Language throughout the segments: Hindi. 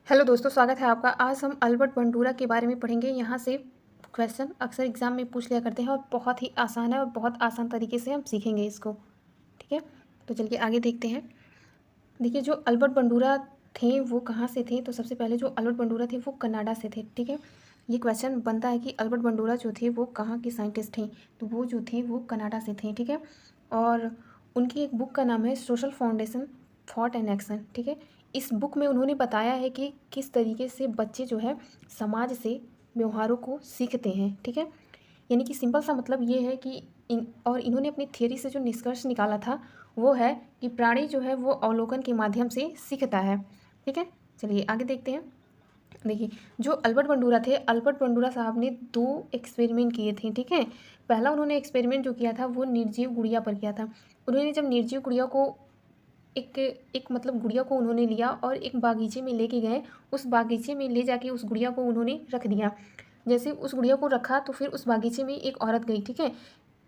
हेलो दोस्तों, स्वागत है आपका। आज हम अल्बर्ट बंडूरा के बारे में पढ़ेंगे। यहाँ से क्वेश्चन अक्सर एग्जाम में पूछ लिया करते हैं और बहुत ही आसान है और बहुत आसान तरीके से हम सीखेंगे इसको। ठीक है, तो चलिए आगे देखते हैं। देखिए, जो अल्बर्ट बंडूरा थे वो कहाँ से थे। तो सबसे पहले जो अल्बर्ट बंडूरा थे वो कनाडा से थे। ठीक है, ये क्वेश्चन बनता है कि अल्बर्ट बंडूरा जो थे वो कहाँ के साइंटिस्ट थे। तो वो जो थे वो कनाडा से थे। ठीक है, और उनकी एक बुक का नाम है social foundation thought and action. ठीक है, इस बुक में उन्होंने बताया है कि किस तरीके से बच्चे जो है समाज से व्यवहारों को सीखते हैं। ठीक है, यानी कि सिंपल सा मतलब ये है कि इन्होंने अपनी थियरी से जो निष्कर्ष निकाला था वो है कि प्राणी जो है वो अवलोकन के माध्यम से सीखता है। ठीक है, चलिए आगे देखते हैं। देखिए, जो अल्बर्ट बंडूरा थे, अल्बर्ट बंडूरा साहब ने 2 एक्सपेरिमेंट किए थे। ठीक है, पहला उन्होंने एक्सपेरिमेंट जो किया था वो निर्जीव गुड़िया पर किया था। उन्होंने जब निर्जीव गुड़िया को एक एक मतलब गुड़िया को उन्होंने लिया और एक बागीचे में लेके गए। उस बागीचे में ले जाके उस गुड़िया को उन्होंने रख दिया। जैसे उस गुड़िया को रखा तो फिर उस बागीचे में एक औरत गई। ठीक है,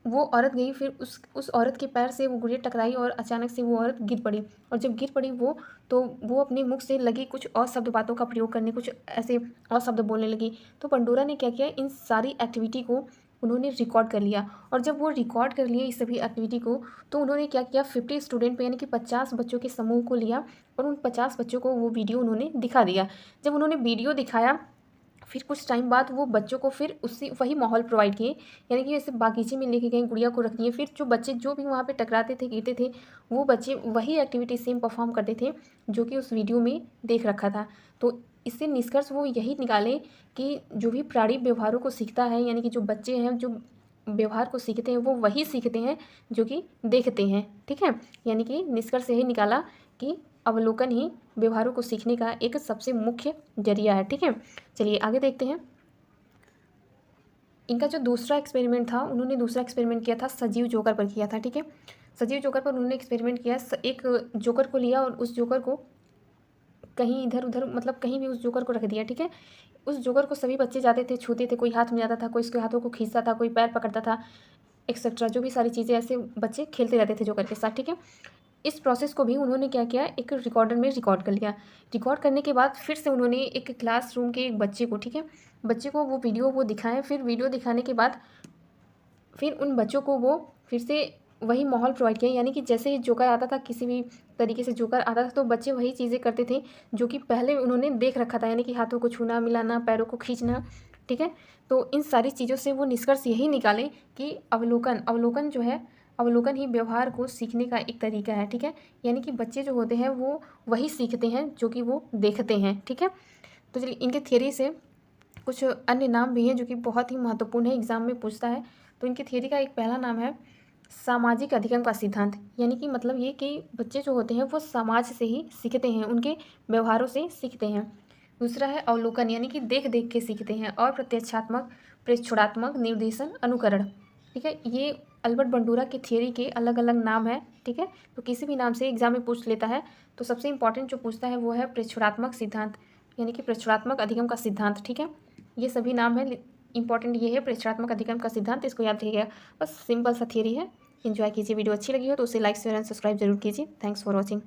वो औरत गई, फिर उस औरत के पैर से वो गुड़िया टकराई और अचानक से वो औरत गिर पड़ी। और जब गिर पड़ी वो, तो वो अपने मुख से लगी कुछ और शब्द बातों का प्रयोग करने, कुछ ऐसे और शब्द बोलने लगी। तो पंडोरा ने क्या किया, इन सारी एक्टिविटी को उन्होंने रिकॉर्ड कर लिया। और जब वो रिकॉर्ड कर लिए इस सभी एक्टिविटी को, तो उन्होंने क्या किया, 50 स्टूडेंट पे यानी कि 50 बच्चों के समूह को लिया और उन 50 बच्चों को वो वीडियो उन्होंने दिखा दिया। जब उन्होंने वीडियो दिखाया, फिर कुछ टाइम बाद वो बच्चों को फिर उसी वही माहौल प्रोवाइड किए, यानी कि जैसे बागीचे में लेके गए, गुड़िया को रख दिए। फिर जो बच्चे जो भी वहाँ पे टकराते थे, गिरते थे, वो बच्चे वही एक्टिविटी सेम परफॉर्म करते थे जो कि उस वीडियो में देख रखा था। तो इससे निष्कर्ष वो यही निकाले कि जो भी प्राणी व्यवहारों को सीखता है, यानी कि जो बच्चे हैं जो व्यवहार को सीखते हैं वो वही सीखते हैं जो कि देखते हैं। ठीक है, यानी कि निष्कर्ष यही निकाला कि अवलोकन ही व्यवहारों को सीखने का एक सबसे मुख्य जरिया है। ठीक है, चलिए आगे देखते हैं। इनका जो दूसरा एक्सपेरिमेंट था, उन्होंने दूसरा एक्सपेरिमेंट किया था सजीव जोकर पर किया था। ठीक है, सजीव जोकर पर उन्होंने एक्सपेरिमेंट किया। एक जोकर को लिया और उस जोकर को कहीं इधर उधर मतलब कहीं भी उस जोकर को रख दिया। ठीक है, उस जोकर को सभी बच्चे जाते थे, छूते थे, कोई हाथ में जाता था, कोई इसके हाथों को खींचता था, कोई पैर पकड़ता था, एक्सेट्रा जो भी सारी चीज़ें ऐसे बच्चे खेलते रहते थे जोकर के साथ। ठीक है, इस प्रोसेस को भी उन्होंने क्या किया, एक रिकॉर्डर में रिकॉर्ड कर लिया। रिकॉर्ड करने के बाद फिर से उन्होंने एक क्लासरूम के एक बच्चे को, ठीक है, बच्चे को वो वीडियो वो दिखाएं। फिर वीडियो दिखाने के बाद फिर उन बच्चों को वो फिर से वही माहौल प्रोवाइड किया, यानी कि जैसे ही जोकर आता था, किसी भी तरीके से जोकर आता था, तो बच्चे वही चीज़ें करते थे जो कि पहले उन्होंने देख रखा था, यानी कि हाथों को छूना, मिलाना, पैरों को खींचना। ठीक है, तो इन सारी चीज़ों से वो निष्कर्ष यही निकाले कि अवलोकन अवलोकन जो है, अवलोकन ही व्यवहार को सीखने का एक तरीका है। ठीक है, यानी कि बच्चे जो होते हैं वो वही सीखते हैं जो कि वो देखते हैं। ठीक है, तो चलिए इनके थियरी से कुछ अन्य नाम भी हैं जो कि बहुत ही महत्वपूर्ण है, एग्जाम में पूछता है। तो इनकी थियरी का एक पहला नाम है सामाजिक अधिगम का सिद्धांत, यानी कि मतलब ये कि बच्चे जो होते हैं वो समाज से ही सीखते हैं, उनके व्यवहारों से सीखते हैं। दूसरा है अवलोकन, यानी कि देख देख के सीखते हैं। और प्रत्यक्षात्मक, प्रेक्षणात्मक, निर्देशन, अनुकरण। ठीक है, ये अल्बर्ट बंडूरा की थियरी के अलग अलग नाम है। ठीक है, तो किसी भी नाम से एग्जाम में पूछ लेता है। तो सबसे इंपॉर्टेंट जो पूछता है वो है प्रेक्षणात्मक सिद्धांत, यानी कि प्रेक्षणात्मक अधिगम का सिद्धांत। ठीक है, ये सभी नाम है, इंपॉर्टेंट ये है प्रेक्षणात्मक अधिगम का सिद्धांत, इसको याद रखिएगा। बस सिंपल सा थियरी है। एंजॉय कीजिए, वीडियो अच्छी लगी हो तो उसे लाइक शेयर एंड सब्सक्राइब जरूर कीजिए। Thanks for watching.